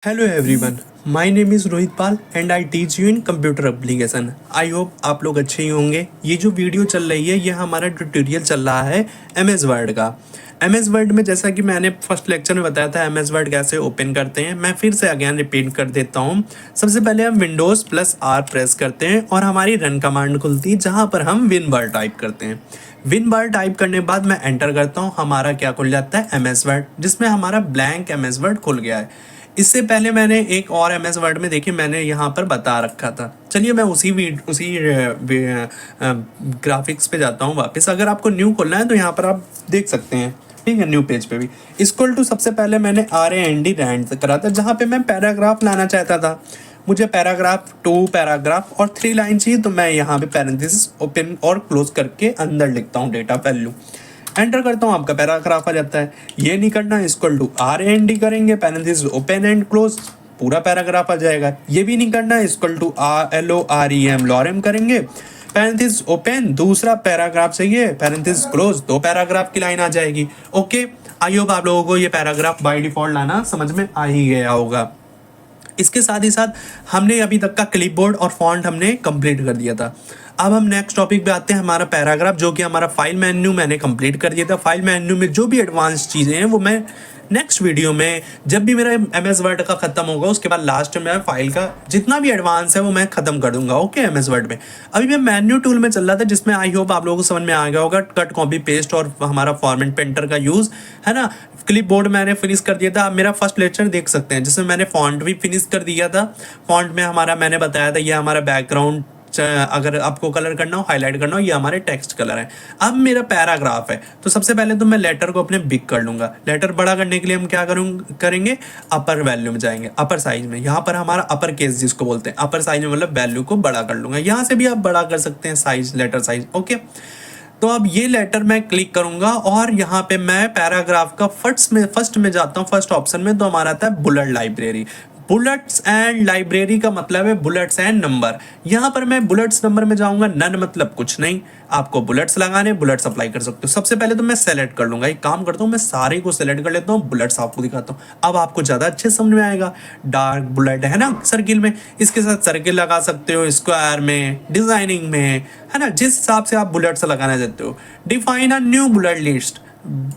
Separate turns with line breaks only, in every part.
Hello everyone, my name is Rohit Pal and I teach you in computer application. I hope आप लोग अच्छे ही होंगे। ये जो वीडियो चल रही है ये हमारा ट्यूटोरियल चल रहा है एमएस वर्ड का। एमएस वर्ड में जैसा कि मैंने फर्स्ट लेक्चर में बताया था एमएस वर्ड कैसे ओपन करते हैं, मैं फिर से अगेन रिपीट कर देता हूँ। सबसे पहले हम विंडोज़ प्लस आर प्रेस करते हैं और हमारी रन कमांड खुलती है जहाँ पर हम विन बार टाइप करते हैं। विन बार टाइप करने के बाद मैं एंटर करता हूँ, हमारा क्या खुल जाता है एमएस वर्ड, जिसमें हमारा ब्लैंक एमएस वर्ड खुल गया है। इससे पहले मैंने एक और एमएस वर्ड में देखिए मैंने यहाँ पर बता रखा था। चलिए मैं उसी ग्राफिक्स पे जाता हूँ वापस। अगर आपको न्यू खोलना है तो यहाँ पर आप देख सकते हैं, ठीक है। न्यू पेज पे भी इक्वल टू सबसे पहले मैंने RAND रैंड करा था जहाँ पे मैं पैराग्राफ लाना चाहता था। मुझे पैराग्राफ 2 पैराग्राफ और 3 लाइन चाहिए, तो मैं यहाँ पे पैरेंथेसिस ओपन और क्लोज करके अंदर लिखता हूँ डेटा वैल्यू, एंटर करता हूँ, आपका पैराग्राफ आ जाता है। ये नहीं करना, इक्वल टू RAND करेंगे, पैरेंथेसिस ओपन एंड क्लोज, पूरा पैराग्राफ आ जाएगा। ये भी नहीं करना, इक्वल टू LOREM लॉरेम करेंगे, पैरेंथेसिस ओपन, दूसरा पैराग्राफ चाहिए, पैरेंथेसिस क्लोज, 2 पैराग्राफ की लाइन आ जाएगी। ओके, आई होप आप लोगों को ये पैराग्राफ बाय डिफॉल्ट लाना समझ में आ ही गया होगा। इसके साथ ही साथ हमने अभी तक का क्लिपबोर्ड और फॉन्ट हमने कंप्लीट कर दिया था। अब हम नेक्स्ट टॉपिक पे आते हैं, हमारा पैराग्राफ, जो कि हमारा फाइल मेन्यू मैंने कंप्लीट कर दिया था। फाइल मेन्यू में जो भी एडवांस चीज़ें हैं वो मैं नेक्स्ट वीडियो में, जब भी मेरा एमएस वर्ड का खत्म होगा उसके बाद लास्ट में फाइल का जितना भी एडवांस है वो मैं खत्म कर दूंगा। ओके, एमएस वर्ड में अभी मैं मेन्यू टूल में चल रहा था, जिसमें आई होप आप लोगों को समझ में आ गया होगा कट कॉपी पेस्ट और हमारा फॉर्मेट पेंटर का यूज़ है ना। क्लिप बोर्ड मैंने फिनिश कर दिया था। आप मेरा फर्स्ट लेक्चर देख सकते हैं जिसमें मैंने फॉन्ट भी फिनिश कर दिया था। फॉन्ट में हमारा मैंने बताया था ये हमारा बैकग्राउंड, अगर आपको कलर करना हो, हाईलाइट करना हो, ये हमारे टेक्स्ट कलर है। अब मेरा पैराग्राफ है तो सबसे पहले तो मैं लेटर को अपने बिग कर लूंगा। लेटर बड़ा करने के लिए हम क्या करेंगे, अपर वैल्यू में जाएंगे, अपर साइज में। यहाँ पर हमारा अपर केस जिसको बोलते हैं, अपर साइज में मतलब वैल्यू को बड़ा कर लूंगा। यहाँ से भी आप बड़ा कर सकते हैं साइज, लेटर साइज। ओके, तो अब ये लेटर मैं क्लिक करूंगा और यहाँ पे मैं पैराग्राफ का फर्स्ट में जाता हूँ, फर्स्ट ऑप्शन में, तो हमारा आता है bullet library. Bullets and library का मतलब है बुलेट्स एंड नंबर। यहाँ पर मैं बुलेट्स नंबर में जाऊंगा, नन मतलब कुछ नहीं, आपको बुलेट्स लगाने, बुलेट्स अप्लाई कर सकते हो। सबसे पहले तो मैं सेलेक्ट कर लूंगा, एक काम करता हूँ मैं सारे को सेलेक्ट कर लेता हूँ, बुलेट्स आपको दिखाता हूँ, अब आपको ज़्यादा अच्छे समझ में आएगा। डार्क बुलेट है ना सर्किल में, इसके साथ सर्किल लगा सकते हो, स्क्वायर में, डिजाइनिंग में, है ना, जिस हिसाब से आप बुलेट्स लगाना चाहते हो। Define a new bullet list,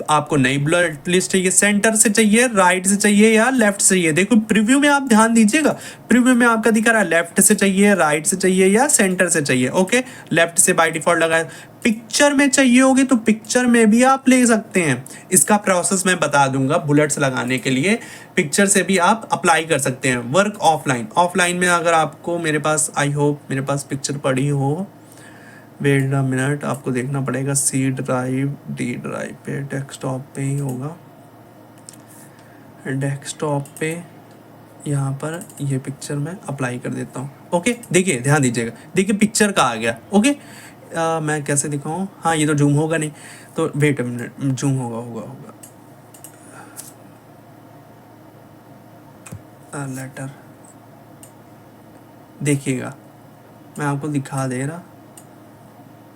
आपको नई बुलेट लिस्ट चाहिए, सेंटर से चाहिए, राइट से चाहिए या लेफ्ट से चाहिए। देखो प्रीव्यू में आप ध्यान दीजिएगा, प्रीव्यू में आपका दिखा रहा है लेफ्ट से चाहिए, राइट से चाहिए या सेंटर से चाहिए। ओके, लेफ्ट से बाय डिफॉल्ट लगा है। पिक्चर में चाहिए होगी तो पिक्चर में भी आप ले सकते हैं, इसका प्रोसेस मैं बता दूंगा। बुलेट्स लगाने के लिए पिक्चर से भी आप अप्लाई कर सकते हैं। वर्क ऑफलाइन, ऑफलाइन में अगर आपको, मेरे पास आई होप मेरे पास पिक्चर पड़ी हो, वेट अ मिनट, आपको देखना पड़ेगा, C ड्राइव, D ड्राइव पे, डेस्कटॉप पे ही होगा, डेस्कटॉप पे यहाँ पर ये पिक्चर मैं अप्लाई कर देता हूँ। ओके, देखिए ध्यान दीजिएगा, देखिए पिक्चर का आ गया। ओके, मैं कैसे दिखाऊँ, हाँ ये तो जूम होगा नहीं, तो वेट अ मिनट, जूम होगा लेटर, देखिएगा मैं आपको दिखा दे रहा।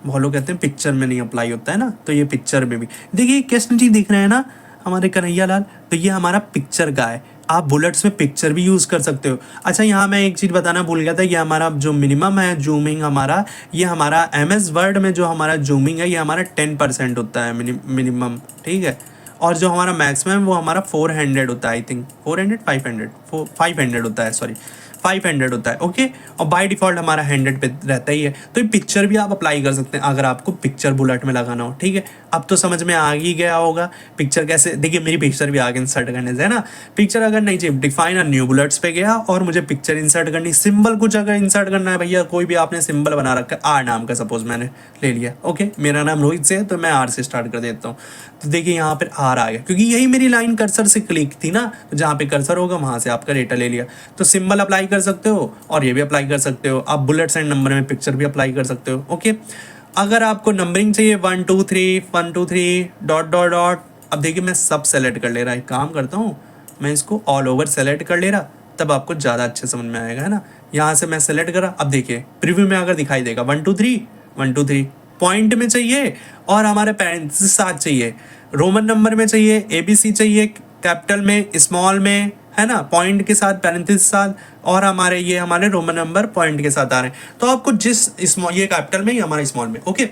बहुत लोग कहते हैं पिक्चर में नहीं अप्लाई होता है ना, तो ये पिक्चर में भी देखिए कृष्ण जी दिख रहे हैं ना हमारे कन्हैया लाल, तो ये हमारा पिक्चर का है। आप बुलेट्स में पिक्चर भी यूज़ कर सकते हो। अच्छा, यहाँ मैं एक चीज़ बताना भूल गया था, ये हमारा जो मिनिमम है जूमिंग हमारा, ये हमारा एमएस वर्ड में जो हमारा जूमिंग है ये हमारा 10% होता है मिनिमम, ठीक है। और जो हमारा मैक्सिमम वो हमारा 400 होता है, आई थिंक 400 500 होता है, सॉरी 500 होता है। ओके, और बाय डिफॉल्ट हमारा 100 पे रहता ही है। तो ये पिक्चर भी आप अप्लाई कर सकते हैं अगर आपको पिक्चर बुलेट में लगाना हो, ठीक है। अब तो समझ में आ ही गया होगा पिक्चर कैसे, देखिए मेरी पिक्चर भी आगे इंसर्ट करने से, है ना। पिक्चर अगर नहीं चाहिए, डिफाइन अ न्यू बुलेट्स पे गया और मुझे पिक्चर इंसर्ट करनी, सिंबल कुछ अगर इंसर्ट करना है भैया, कोई भी आपने सिंबल बना रखा है, आर नाम का सपोज मैंने ले लिया। ओके, मेरा नाम रोहित से है तो मैं आर से स्टार्ट कर देता हूँ। तो देखिए यहाँ पर आर आ गया, क्योंकि यही मेरी लाइन कर्सर से क्लिक थी ना, तो जहाँ पे कर्सर होगा वहाँ से आपका डेटा ले लिया। तो सिंबल अप्लाई कर सकते हो और ये भी अप्लाई कर सकते हो। आप बुलेट्स एंड नंबर में पिक्चर भी अप्लाई कर सकते हो। ओके, अगर आपको नंबरिंग चाहिए 1 2 3 1 2 3 डॉट डॉट डॉट, अब देखिए मैं सब सेलेक्ट कर ले रहा, एक काम करता हूँ मैं इसको ऑल ओवर सेलेक्ट कर ले रहा, तब आपको ज़्यादा अच्छे समझ में आएगा, है ना। यहाँ से मैं सेलेक्ट करा, अब देखिए प्रीव्यू में अगर दिखाई देगा 1 2 3 1 2 3 पॉइंट में चाहिए और हमारे पैरेंथेसिस साथ चाहिए, रोमन नंबर में चाहिए, ABC चाहिए, कैपिटल में, स्मॉल में, है ना, पॉइंट के साथ, पैरेंथेसिस साथ, और हमारे ये हमारे रोमन नंबर पॉइंट के साथ आ रहे हैं। तो आपको जिस स्मॉल, ये कैपिटल में, ये हमारा स्मॉल में, ओके।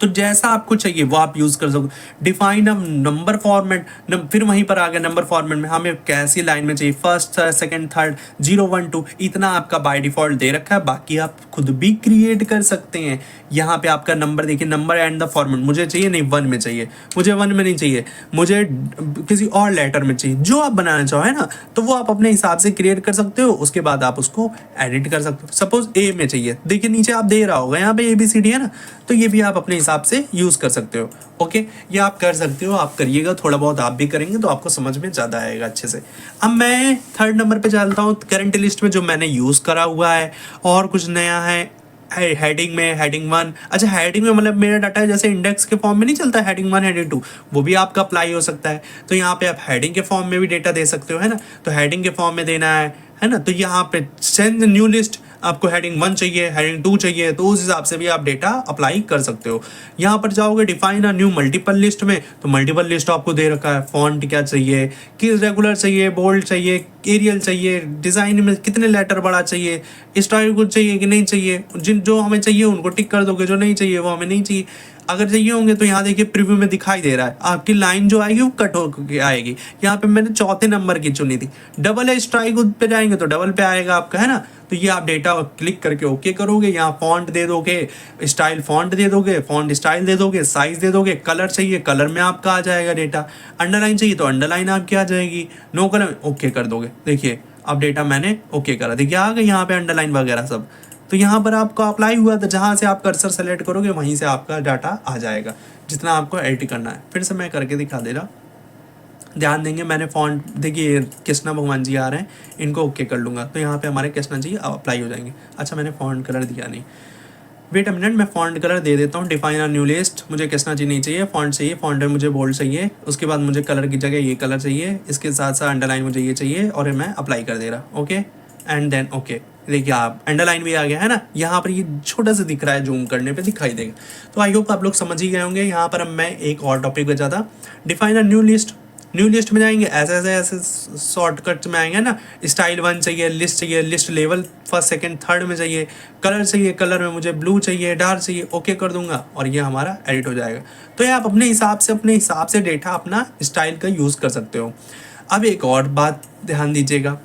तो जैसा आपको चाहिए वो आप यूज़ कर सकते। डिफाइन अ नंबर फॉर्मेट, फिर वहीं पर आ गया नंबर फॉर्मेट में हमें कैसी लाइन में चाहिए, फर्स्ट, सेकंड, थर्ड, 0 1 2, इतना आपका बाय डिफॉल्ट दे रखा है। बाकी आप खुद भी क्रिएट कर सकते हैं। यहाँ पे आपका नंबर देखिए, नंबर एंड द फॉर्मेट मुझे चाहिए नहीं 1 में चाहिए, मुझे 1 में नहीं चाहिए, मुझे किसी और लेटर में चाहिए, जो आप बनाना चाहो, है ना। तो वो आप अपने हिसाब से क्रिएट कर सकते हो। उसके बाद आप उसको एडिट कर सकते हो। सपोज ए में चाहिए, देखिए नीचे आप दे रहा होगा यहाँ पे ABCD, है ना। तो ये भी आप अपने हिसाब से यूज़ कर सकते हो, ओके। ये आप कर सकते हो, आप करिएगा, थोड़ा बहुत आप भी करेंगे तो आपको समझ में ज़्यादा आएगा अच्छे से। अब मैं थर्ड नंबर पे चलता हूँ, करंट लिस्ट में जो मैंने यूज़ करा हुआ है। और कुछ नया है हेडिंग में, हेडिंग 1, अच्छा हेडिंग में मतलब मेरा डाटा है जैसे इंडेक्स के फॉर्म में नहीं चलता, हेडिंग 1 हेडिंग 2, वो भी आपका अप्लाई हो सकता है। तो यहाँ पे आप हेडिंग के फॉर्म में भी डेटा दे सकते हो, है ना। तो हेडिंग के फॉर्म में देना है ना। तो यहाँ पे सेंड न्यू लिस्ट, आपको हेडिंग 1 चाहिए, हेडिंग 2 चाहिए, तो उस हिसाब से भी आप डेटा अप्लाई कर सकते हो। यहाँ पर जाओगे define a new multiple list में, तो मल्टीपल लिस्ट आपको दे रखा है, फॉन्ट क्या चाहिए, कि रेगुलर चाहिए, बोल्ड चाहिए, एरियल चाहिए, डिज़ाइन में कितने लेटर बड़ा चाहिए, स्टाइल कुछ चाहिए कि नहीं चाहिए। जिन जो हमें चाहिए उनको टिक कर दोगे, जो नहीं चाहिए वो हमें नहीं चाहिए। अगर चाहिए होंगे तो यहाँ देखिए प्रीव्यू में दिखाई दे रहा है आपकी लाइन जो आएगी वो कट होकर आएगी। यहाँ पे मैंने चौथे नंबर की चुनी थी। डबल स्ट्राइक पे जाएंगे तो डबल पे आएगा आपका, है ना। तो ये आप डेटा क्लिक करके ओके करोगे, यहाँ फॉन्ट दे दोगे, स्टाइल फॉन्ट दे दोगे, फॉन्ट स्टाइल दे दोगे, साइज दे दोगे, कलर चाहिए कलर में आपका आ जाएगा डेटा, अंडरलाइन चाहिए तो अंडरलाइन आपकी आ जाएगी, नो कलर ओके कर दोगे। देखिए अब डेटा मैंने ओके करा, देखिए आ गई यहाँ पे अंडरलाइन वगैरह सब। तो यहाँ पर आपका अप्लाई हुआ तो जहाँ से आप कर्सर सेलेक्ट करोगे वहीं से आपका डाटा आ जाएगा, जितना आपको एडिट करना है। फिर से मैं करके दिखा दे रहा, ध्यान देंगे। मैंने फॉन्ट देखिए कृष्णा भगवान जी आ रहे हैं, इनको ओके कर लूँगा तो यहाँ पे हमारे कृष्णा जी अप्लाई हो जाएंगे। अच्छा मैंने फॉन्ट कलर दिया नहीं, वेट अ मिनट, मैं फॉन्ट कलर दे देता हूँ। डिफाइन अ न्यू लिस्ट, मुझे कृष्णा जी नहीं चाहिए, फॉन्ट चाहिए, फॉन्ट में मुझे बोल्ड चाहिए। उसके बाद मुझे कलर की जगह ये कलर चाहिए, इसके साथ साथ अंडरलाइन मुझे ये चाहिए, और मैं अप्लाई कर दे रहा, ओके एंड देन ओके। देखिए आप अंडरलाइन भी आ गया, है ना। यहाँ पर ये छोटा सा दिख रहा है, जूम करने पे दिखाई देगा। तो आई होप आप लोग समझ ही गए होंगे। यहाँ पर अब मैं एक और टॉपिक बचा था, define a new list. New list में जाएंगे, ऐसे ऐसे ऐसे शॉर्टकट में आएंगे ना। स्टाइल 1 चाहिए, लिस्ट चाहिए, list level first second third में चाहिए, कलर चाहिए, कलर में मुझे ब्लू चाहिए, डार्क चाहिए, ओके कर दूंगा और ये हमारा एडिट हो जाएगा। तो ये आप अपने हिसाब से डेटा अपना स्टाइल का यूज़ कर सकते हो। अब एक और बात ध्यान दीजिएगा,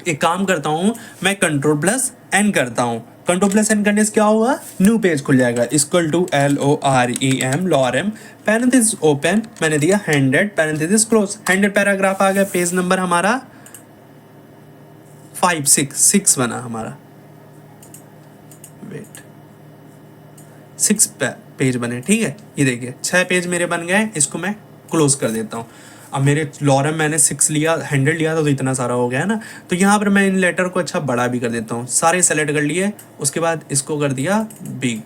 एक काम करता हूँ मैं, कंट्रोल+N करता हूँ। कंट्रोल+N करने से क्या होगा, न्यू पेज खुल जाएगा, equal to LOREM lorem, parenthesis open, मैंने दिया 100, पैरेंथेसिस क्लोज, 100 पैराग्राफ आ गया। पेज नंबर हमारा 6 बना हमारा, वेट 6 पेज बने, ठीक है। ये देखिए 6 पेज मेरे बन गए, इसको मैं क्लोज कर देता हूँ। अब मेरे लॉरेम मैंने 6 लिया, 100 लिया था तो इतना सारा हो गया है ना। तो यहाँ पर मैं इन लेटर को अच्छा बड़ा भी कर देता हूँ, सारे सेलेक्ट कर लिए, उसके बाद इसको कर दिया बिग।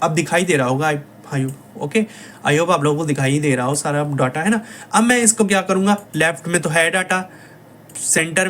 अब दिखाई दे रहा होगा आई ओके, आई होप आप लोगों को दिखाई दे रहा हो सारा डाटा, है ना। अब मैं इसको क्या करूँगा, लेफ्ट में तो है डाटा, सेंटर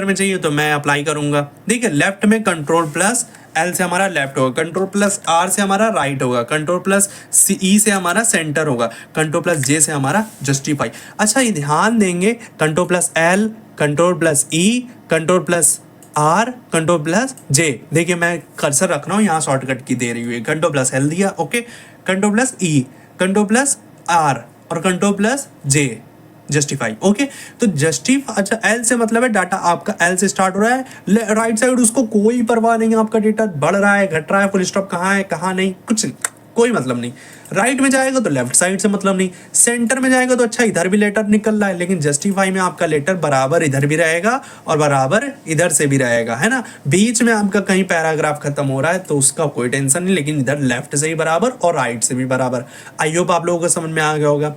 में चाहिए तो मैं अप्लाई करूँगा। देखिए लेफ्ट में कंट्रोल+L से हमारा लेफ्ट होगा, कंट्रोल+R से हमारा राइट होगा, कंट्रोल+E से हमारा सेंटर होगा, कंट्रोल+J से हमारा जस्टिफाई। अच्छा ये ध्यान देंगे, कंट्रोल+L, कंट्रोल+E, कंट्रोल+R, कंट्रोल+J। देखिए मैं कर्सर रख रहा हूँ यहाँ, शॉर्टकट की दे रही हुई, कंट्रोल+L दिया, ओके, कंट्रोल+E, कंट्रोल+R और कंट्रोल+J जस्टिफाई, ओके। तो जस्टिफाई, अच्छा एल से मतलब है डाटा आपका एल से स्टार्ट हो रहा है, राइट साइड उसको कोई परवाह नहीं, आपका डेटा बढ़ रहा है घट रहा है, फुल स्टॉप कहाँ है कहाँ नहीं, कुछ कोई मतलब नहीं। राइट में जाएगा तो लेफ्ट साइड से मतलब नहीं, सेंटर में जाएगा तो अच्छा इधर भी लेटर निकल रहा है, लेकिन जस्टिफाई में आपका लेटर बराबर इधर भी रहेगा और बराबर इधर से भी रहेगा, है ना। बीच में आपका कहीं पैराग्राफ खत्म हो रहा है तो उसका कोई टेंशन नहीं, लेकिन इधर लेफ्ट से ही बराबर और राइट से भी बराबर। आई होप आप लोगों को समझ में आ गया होगा।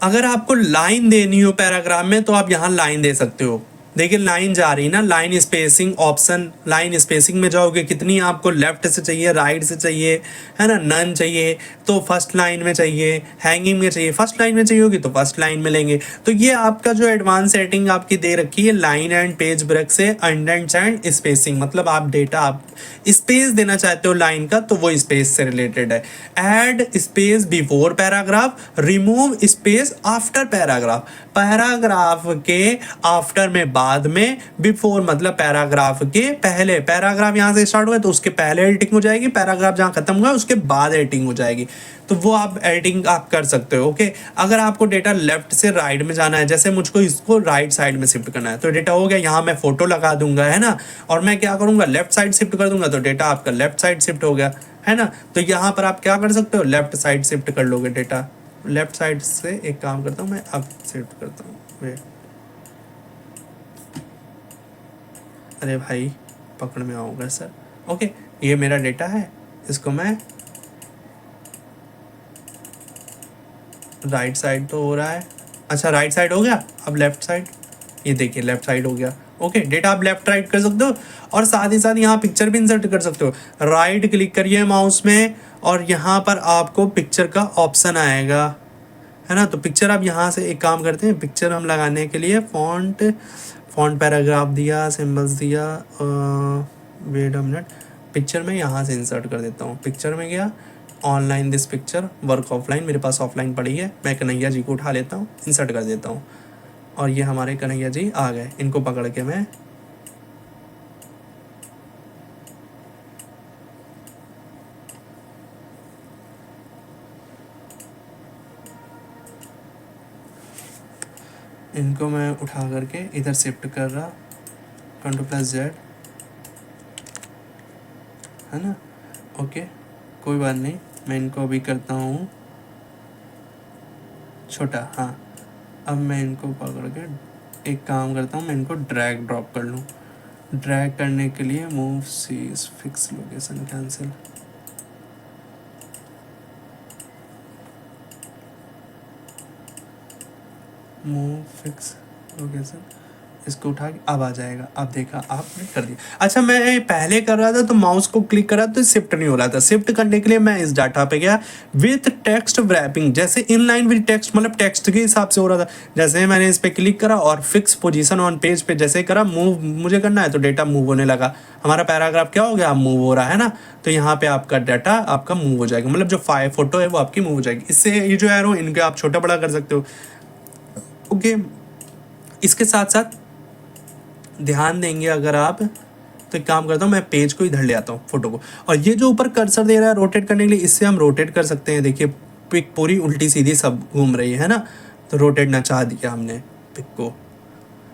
अगर आपको लाइन देनी हो पैराग्राफ में तो आप यहाँ लाइन दे सकते हो, देखिए लाइन जा रही ना, line spacing option, line spacing में जाओगे कितनी आपको लेफ्ट से चाहिए, राइट से चाहिए, है ना, नन चाहिए तो फर्स्ट लाइन में चाहिए, हैंगिंग में चाहिए, फर्स्ट लाइन में चाहिए होगी तो फर्स्ट लाइन में लेंगे। तो ये आपका जो एडवांस सेटिंग आपकी दे रखी है लाइन एंड पेज ब्रेक से इंडेंट्स एंड स्पेसिंग, मतलब आप डेटा आप स्पेस देना चाहते हो लाइन का तो वो स्पेस से रिलेटेड है। Add space before paragraph, remove space after paragraph, paragraph के आफ्टर में बाद में, बिफोर मतलब पैराग्राफ के पहले, पैराग्राफ यहाँ से स्टार्ट हुआ तो उसके पहले एडिटिंग हो जाएगी, पैराग्राफ जहाँ खत्म हुआ उसके बाद एडिटिंग हो जाएगी। तो वो आप एडिटिंग आप कर सकते हो। ओके, अगर आपको डेटा लेफ्ट से राइट में जाना है, जैसे मुझको इसको राइट साइड में शिफ्ट करना है तो डेटा हो गया, यहाँ मैं फोटो लगा दूंगा, है ना, और मैं क्या करूंगा लेफ्ट साइड शिफ्ट कर दूंगा तो डेटा आपका लेफ्ट साइड शिफ्ट हो गया, है ना। तो यहाँ पर आप क्या कर सकते हो, लेफ्ट साइड शिफ्ट कर लोगे डेटा। लेफ्ट साइड से एक काम करता हूँ मैं, अब शिफ्ट करता हूँ, वेट, अरे भाई पकड़ में आऊँगा सर। ओके, ये मेरा डेटा है, इसको मैं राइट साइड तो हो रहा है, अच्छा राइट साइड हो गया, अब लेफ्ट साइड, ये देखिए लेफ्ट साइड हो गया। ओके, डेटा आप लेफ्ट राइट कर सकते हो और साथ ही साथ यहाँ पिक्चर भी इंसर्ट कर सकते हो। राइट क्लिक करिए माउस में और यहाँ पर आपको पिक्चर का ऑप्शन आएगा, है ना। तो पिक्चर आप यहाँ से एक काम करते हैं, पिक्चर हम लगाने के लिए फॉन्ट पैराग्राफ दिया, सिंबल्स दिया, वेट अ मिनट, पिक्चर में यहाँ से इंसर्ट कर देता हूँ। पिक्चर में गया, online this picture work offline, मेरे पास ऑफलाइन पड़ी है, मैं कन्हैया जी को उठा लेता हूँ, इंसर्ट कर देता हूँ और ये हमारे कन्हैया जी आ गए। इनको पकड़ के मैं उठा करके इधर शिफ्ट कर रहा, Ctrl+Z, है ना। ओके, कोई बात नहीं, मैं इनको अभी करता हूँ छोटा। हाँ, अब मैं इनको पकड़ के एक काम करता हूँ, मैं इनको ड्रैग ड्रॉप कर लूँ। ड्रैग करने के लिए move sees, fix location cancel, move fix location, इसको उठा के अब आ जाएगा। अब देखा आपने कर दिया। अच्छा, मैं पहले कर रहा था तो माउस को क्लिक करा तो शिफ्ट नहीं हो रहा था। शिफ्ट करने के लिए मैं इस डाटा पे गया, विथ टेक्स्ट रैपिंग, जैसे इनलाइन विद टेक्स्ट, मतलब टेक्स्ट के हिसाब से हो रहा था। जैसे मैंने इस पे क्लिक करा और फिक्स पोजीशन ऑन पेज पे जैसे करा, मूव मुझे करना है तो डेटा मूव होने लगा। हमारा पैराग्राफ क्या हो गया, अब मूव हो रहा है ना। तो यहाँ पे आपका डाटा आपका मूव हो जाएगा, मतलब जो फोटो है वो आपकी मूव हो जाएगी। इससे ये जो एरो इनके आप छोटा बड़ा कर सकते हो। ओके, इसके साथ साथ ध्यान देंगे अगर आप, तो एक काम करता हूँ, मैं पेज को इधर ले आता हूँ फोटो को, और ये जो ऊपर कर्सर दे रहा है रोटेट करने के लिए, इससे हम रोटेट कर सकते हैं। देखिए पिक पूरी उल्टी सीधी सब घूम रही है ना, तो रोटेट नचा दिया हमने पिक को।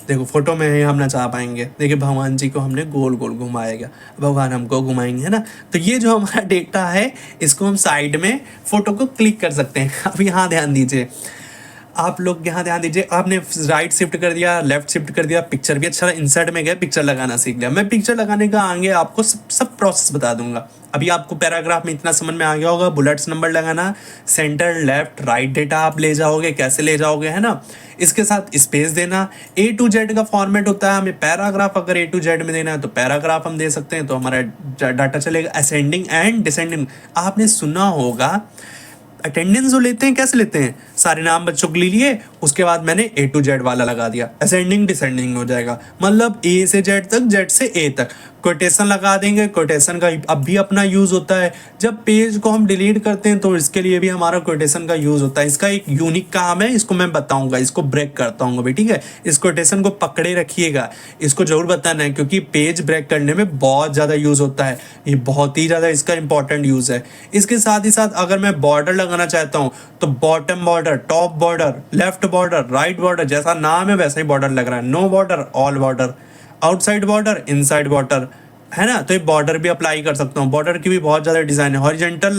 देखो फोटो में हम नचा पाएंगे, देखिए भगवान जी को हमने गोल गोल घुमाएगा, भगवान हमको घुमाएंगे, है ना। तो ये जो हमारा डेटा है इसको हम साइड में फोटो को क्लिक कर सकते हैं। अब यहाँ ध्यान दीजिए, आप लोग यहाँ ध्यान दीजिए, आपने राइट शिफ्ट कर दिया, लेफ्ट शिफ्ट कर दिया, पिक्चर भी अच्छा इंसर्ट में गया, पिक्चर लगाना सीख लिया। मैं पिक्चर लगाने का आगे आपको सब प्रोसेस बता दूंगा। अभी आपको पैराग्राफ में इतना समझ में आ गया होगा, बुलेट्स नंबर लगाना, सेंटर लेफ्ट राइट डेटा आप ले जाओगे, कैसे ले जाओगे, है ना। इसके साथ स्पेस देना, A to Z का फॉर्मेट होता है। हमें पैराग्राफ अगर A to Z में देना है तो पैराग्राफ हम दे सकते हैं, तो हमारा डाटा चलेगा। असेंडिंग एंड डिसेंडिंग, आपने सुना होगा अटेंडेंस जो लेते हैं कैसे लेते हैं, सारे नाम बच्चों को ले लिए, उसके बाद मैंने A to Z वाला लगा दिया, असेंडिंग डिसेंडिंग हो जाएगा, मतलब A से Z तक, Z से A तक। कोटेशन लगा देंगे, कोटेशन का अब भी अपना यूज होता है। जब पेज को हम डिलीट करते हैं तो इसके लिए भी हमारा कोटेशन का यूज होता है। इसका एक यूनिक काम है, इसको मैं बताऊंगा, इसको ब्रेक करता हूँ अभी, ठीक है। इस कोटेशन को पकड़े रखिएगा, इसको जरूर बताना है, क्योंकि पेज ब्रेक करने में बहुत ज्यादा यूज होता है, ये बहुत ही ज्यादा इसका इंपॉर्टेंट यूज है। इसके साथ ही साथ अगर मैं बॉर्डर लगाना चाहता हूँ तो bottom border, top border, left border, right border, जैसा नाम है वैसा ही बॉर्डर लग रहा है। No border, all border, outside border, inside border, है ना। तो ये बॉर्डर भी अप्लाई कर सकता हूँ। बॉर्डर की भी बहुत ज़्यादा डिज़ाइन है। हॉरिजॉन्टल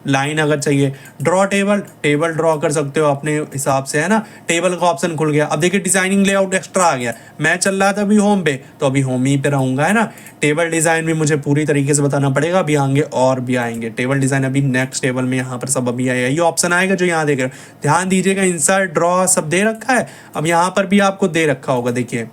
लाइन अगर चाहिए, ड्रॉ टेबल ड्रॉ कर सकते हो अपने हिसाब से, है ना। टेबल का ऑप्शन खुल गया। अब देखिए डिजाइनिंग लेआउट एक्स्ट्रा आ गया। मैं चल रहा था अभी होम पे, तो अभी होम ही पे रहूंगा, है ना। टेबल डिजाइन भी मुझे पूरी तरीके से बताना पड़ेगा, अभी आएंगे और भी आएंगे टेबल डिजाइन। अभी नेक्स्ट टेबल में यहाँ पर सब अभी आएगा, ये ऑप्शन आएगा जो यहाँ देख रहे हो। ध्यान दीजिएगा, इंसर्ट ड्रॉ सब दे रखा है। अब यहाँ पर भी आपको दे रखा होगा, देखिए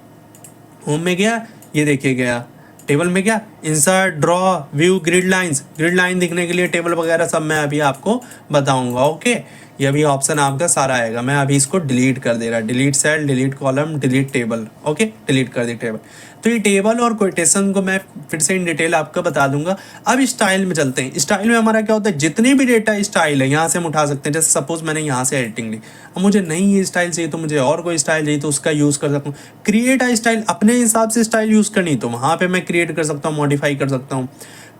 होम में गया, ये देखिए गया टेबल में, क्या insert, draw, view, grid line दिखने के लिए टेबल वगैरह सब मैं अभी आपको बताऊंगा। ओके, ये भी ऑप्शन आपका सारा आएगा। मैं अभी इसको डिलीट कर दे रहा, delete cell, delete column, delete table. Okay, delete कर दी टेबल। तो ये टेबल और कोटेशन को मैं फिर से इन डिटेल आपको बता दूंगा। अब स्टाइल में चलते हैं। स्टाइल में हमारा क्या होता है, जितनी भी डेटा स्टाइल है यहाँ से हम उठा सकते हैं। जैसे सपोज मैंने यहाँ से एडिटिंग ली, अब मुझे नहीं ये स्टाइल चाहिए तो मुझे और कोई स्टाइल चाहिए तो उसका यूज़ कर सकता हूँ। क्रिएट आ स्टाइल, अपने हिसाब से स्टाइल यूज़ करनी तो वहाँ पे मैं क्रिएट कर सकता हूँ, मॉडिफाई कर सकता हूँ।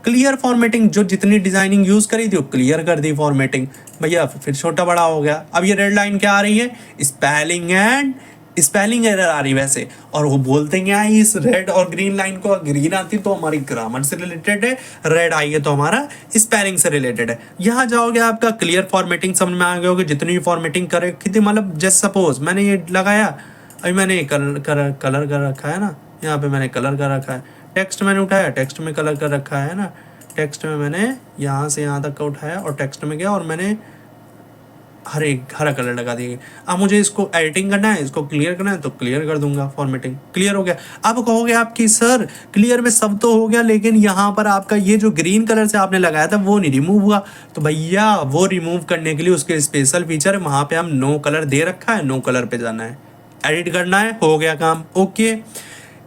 क्लियर फॉर्मेटिंग, जो जितनी डिजाइनिंग यूज़ करी थी वो क्लियर कर दी फॉर्मेटिंग भैया, फिर छोटा बड़ा हो गया। अब ये रेड लाइन क्या आ रही है, स्पेलिंग एरर आ रही वैसे, और वो बोलते हैं क्या है, इस रेड और ग्रीन लाइन को, ग्रीन आती तो हमारी ग्रामर से रिलेटेड है, रेड आई है तो हमारा स्पेलिंग से रिलेटेड है। यहाँ जाओगे आपका क्लियर फॉर्मेटिंग समझ में आ गया होगा, जितनी भी फॉर्मेटिंग करे कितनी, मतलब जैसे सपोज मैंने ये लगाया, अभी मैंने कलर कर रखा है ना, यहाँ पे मैंने कलर कर रखा है, टेक्स्ट मैंने उठाया, टेक्स्ट में कलर कर रखा है ना, टेक्स्ट में मैंने यहाँ से यहाँ तक का उठाया और टेक्स्ट में गया और मैंने हरा कलर लगा दिए। अब मुझे इसको एडिटिंग करना है, इसको क्लियर करना है तो क्लियर कर दूंगा, फॉर्मेटिंग क्लियर हो गया। अब कहोगे आपकी सर क्लियर में सब तो हो गया लेकिन यहाँ पर आपका ये जो ग्रीन कलर से आपने लगाया था वो नहीं रिमूव हुआ, तो भैया वो रिमूव करने के लिए उसके स्पेशल फीचर है, वहाँ पे हम नो कलर दे रखा है, नो कलर पे जाना है, एडिट करना है, हो गया काम। ओके,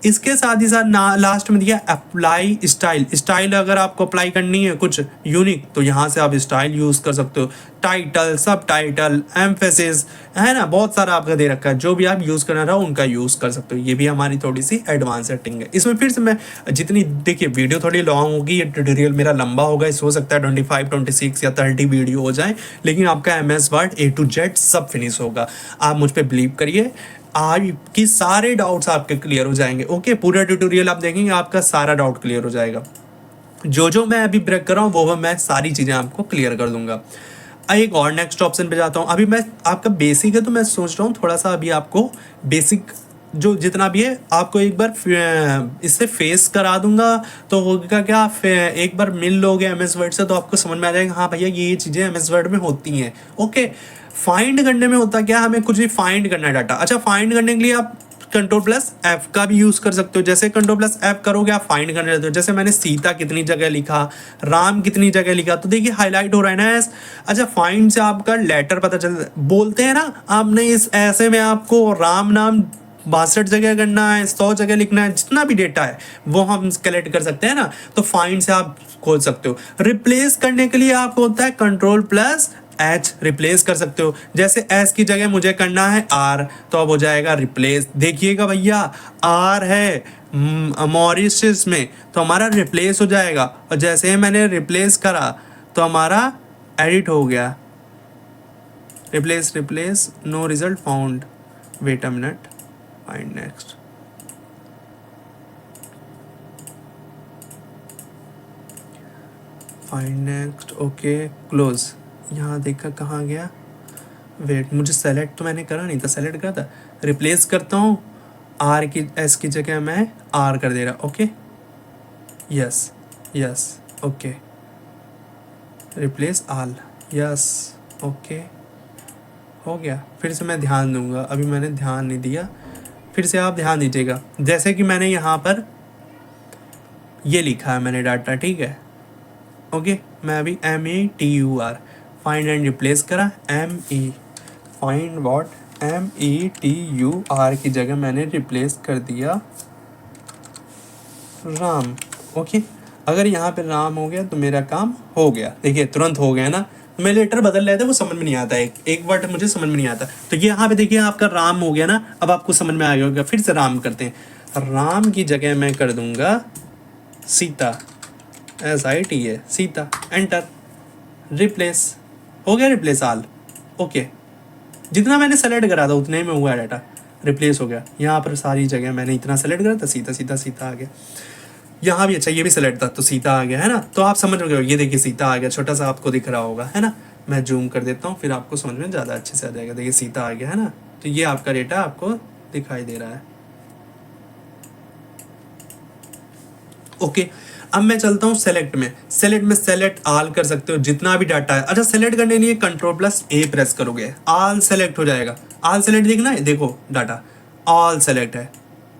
इसके साथ ही साथ लास्ट में दिया अप्लाई स्टाइल अगर आपको अप्लाई करनी है कुछ यूनिक तो यहाँ से आप स्टाइल यूज़ कर सकते हो। टाइटल, सब टाइटल, एम्फेसिस है ना, बहुत सारा आपका दे रखा है, जो भी आप यूज़ करना रहा उनका यूज़ कर सकते हो। ये भी हमारी थोड़ी सी एडवांस सेटिंग है। इसमें फिर से मैं जितनी, देखिए वीडियो थोड़ी लॉन्ग होगी, ये ट्यूटोरियल मेरा लंबा होगा, इस हो सकता है 25, 26 या 30 वीडियो हो जाए, लेकिन आपका MS word A to Z सब फिनिश होगा। आप मुझ पर बिलीव करिए, आपकी सारे डाउट्स आपके क्लियर हो जाएंगे। ओके, पूरा ट्यूटोरियल आप देखेंगे आपका सारा डाउट क्लियर हो जाएगा। जो मैं अभी ब्रेक कर रहा हूँ वो मैं सारी चीज़ें आपको क्लियर कर दूंगा। एक और नेक्स्ट ऑप्शन पे जाता हूँ। अभी मैं आपका बेसिक है तो मैं सोच रहा हूँ थोड़ा सा अभी आपको बेसिक जो जितना भी है आपको एक बार इससे फेस करा दूंगा, तो होगा क्या, एक बार मिल लोगे MS वर्ड से तो आपको समझ में आ जाएगा हाँ भैया ये चीज़ें MS वर्ड में होती हैं। ओके, फाइंड करने में होता क्या, हमें कुछ भी फाइंड करना है डाटा। अच्छा, फाइंड करने के लिए आप Ctrl+F का भी यूज़ कर सकते हो। जैसे Ctrl+F करोगे आप फाइंड करने रहते हो। जैसे मैंने सीता कितनी जगह लिखा, राम कितनी जगह लिखा, तो देखिए हाईलाइट हो रहा है ना। अच्छा, फाइंड से आपका लेटर पता चल, बोलते हैं ना आपने इस ऐसे में आपको राम नाम 62 जगह करना है, 100 जगह लिखना है, जितना भी डेटा है वो हम कलेक्ट कर सकते हैं ना, तो फाइंड से आप खोल सकते हो। रिप्लेस करने के लिए आपको होता है Ctrl+H, रिप्लेस कर सकते हो। जैसे S की जगह मुझे करना है R, तो अब हो जाएगा रिप्लेस। देखिएगा भैया R है मॉरिशस में तो हमारा रिप्लेस हो जाएगा, और जैसे ही मैंने रिप्लेस करा तो हमारा एडिट हो गया। Replace no result found, wait a minute, find next. Okay, close. यहाँ देखा कहाँ गया, वेट, मुझे सेलेक्ट तो मैंने करा नहीं था, सेलेक्ट करा था, रिप्लेस करता हूँ, S की जगह मैं R कर दे रहा। Okay, yes okay, replace all, yes okay, हो गया। फिर से मैं ध्यान दूंगा, अभी मैंने ध्यान नहीं दिया, फिर से आप ध्यान दीजिएगा। जैसे कि मैंने यहाँ पर ये लिखा है मैंने डाटा, ठीक है। ओके, मैं अभी METUR फाइंड एंड रिप्लेस करा, फाइंड व्हाट, METUR की जगह मैंने रिप्लेस कर दिया राम। ओके, अगर यहाँ पे राम हो गया तो मेरा काम हो गया। देखिए तुरंत हो गया ना, मैं लेटर बदल रहे थे वो समझ में नहीं आता, एक वर्ड मुझे समझ में नहीं आता, तो ये यहाँ पे देखिए आपका राम हो गया ना। अब आपको समझ में आ गया होगा, फिर से राम करते हैं। राम की जगह मैं कर दूंगा Sita, SITA, Sita, enter, replace हो गया, रिप्लेस ऑल। ओके, जितना मैंने सेलेक्ट करा था उतने में हुआ डाटा, रिप्लेस हो गया। यहाँ पर सारी जगह मैंने इतना सेलेक्ट करा था, सीता आ गया। यहाँ भी अच्छा, ये भी सेलेक्ट था तो सीता आ गया, है ना। तो आप समझ गए, ये देखिए सीता आ गया, छोटा सा आपको दिख रहा होगा, है ना। मैं जूम कर देता हूँ फिर आपको समझ में ज़्यादा अच्छे से आ जाएगा। देखिए सीता आ गया, है ना। तो ये आपका डेटा आपको दिखाई दे रहा है। ओके, अब मैं चलता हूँ सेलेक्ट में। सेलेक्ट ऑल कर सकते हो जितना भी डाटा है। अच्छा, सेलेक्ट करने के लिए Ctrl+A प्रेस करोगे, ऑल सेलेक्ट हो जाएगा। ऑल सेलेक्ट देखना है, देखो डाटा ऑल सेलेक्ट है,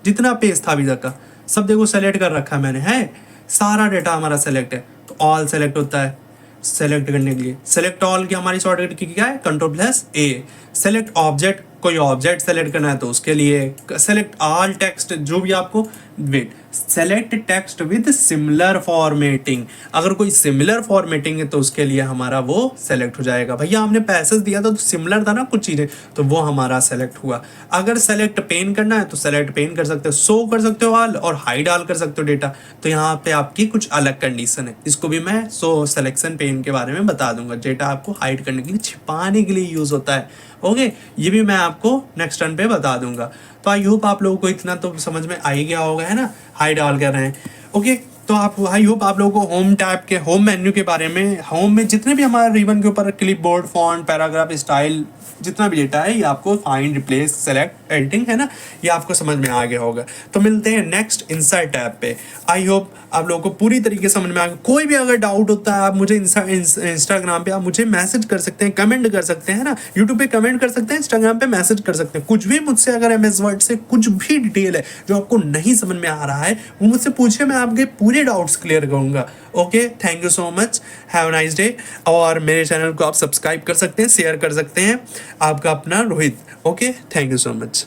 जितना पेज था अभी तक का सब देखो सेलेक्ट कर रखा है मैंने, है सारा डेटा हमारा सेलेक्ट है। तो ऑल सेलेक्ट होता है सेलेक्ट करने के लिए। सेलेक्ट ऑल की हमारी शॉर्टकट की क्या है, Ctrl+A। सेलेक्ट ऑब्जेक्ट, कोई ऑब्जेक्ट सेलेक्ट करना है तो उसके लिए सेलेक्ट ऑल टेक्स्ट, जो भी आपको wait select text with similar formatting, अगर कोई सिमिलर फॉर्मेटिंग है तो उसके लिए हमारा वो सेलेक्ट हो जाएगा। भैया हमने पैसेज दिया था तो सिमिलर था ना कुछ चीज़ें, तो वो हमारा सेलेक्ट हुआ। अगर सेलेक्ट पेन करना है तो सेलेक्ट पेन कर सकते हो, शो कर सकते हो ऑल, और हाइड ऑल कर सकते हो डेटा। तो यहाँ पे आपकी कुछ अलग कंडीशन है, इसको भी मैं सिलेक्शन पेन के बारे में बता दूंगा। डेटा आपको हाइड करने के लिए, छिपाने के लिए यूज होता है। ओके, ये भी मैं आपको नेक्स्ट टर्न पे बता दूंगा। तो आई होप आप लोगों को इतना तो समझ में आ ही गया होगा, है ना, हाइड ऑल कर रहे हैं। ओके, तो आप आई होप आप लोगों को होम टैब के होम मेन्यू के बारे में, होम में जितने भी हमारे रिबन के ऊपर clip board, font, paragraph, style, जितना भी डेटा है ये आपको फाइंड, रिप्लेस, सेलेक्ट, एडिटिंग, है ना, ये आपको समझ में आ गया होगा। तो मिलते हैं नेक्स्ट इंसाइट टैब पे। आई होप आप लोगों को पूरी तरीके से समझ में आ गया। कोई भी अगर डाउट होता है आप मुझे इंस्टाग्राम पे आप मुझे मैसेज कर सकते हैं, कमेंट कर सकते हैं, है ना, यूट्यूब पे कमेंट कर सकते हैं, इंस्टाग्राम पे मैसेज कर सकते हैं। कुछ भी मुझसे अगर MS वर्ड से कुछ भी डिटेल है जो आपको नहीं समझ में आ रहा है वो मुझसे पूछिए, मैं आपके पूरे डाउट्स क्लियर करूंगा। Okay, thank you so much, have a nice day. और मेरे चैनल को आप सब्सक्राइब कर सकते हैं, शेयर कर सकते हैं। आपका अपना Rohit. Okay, thank you so much.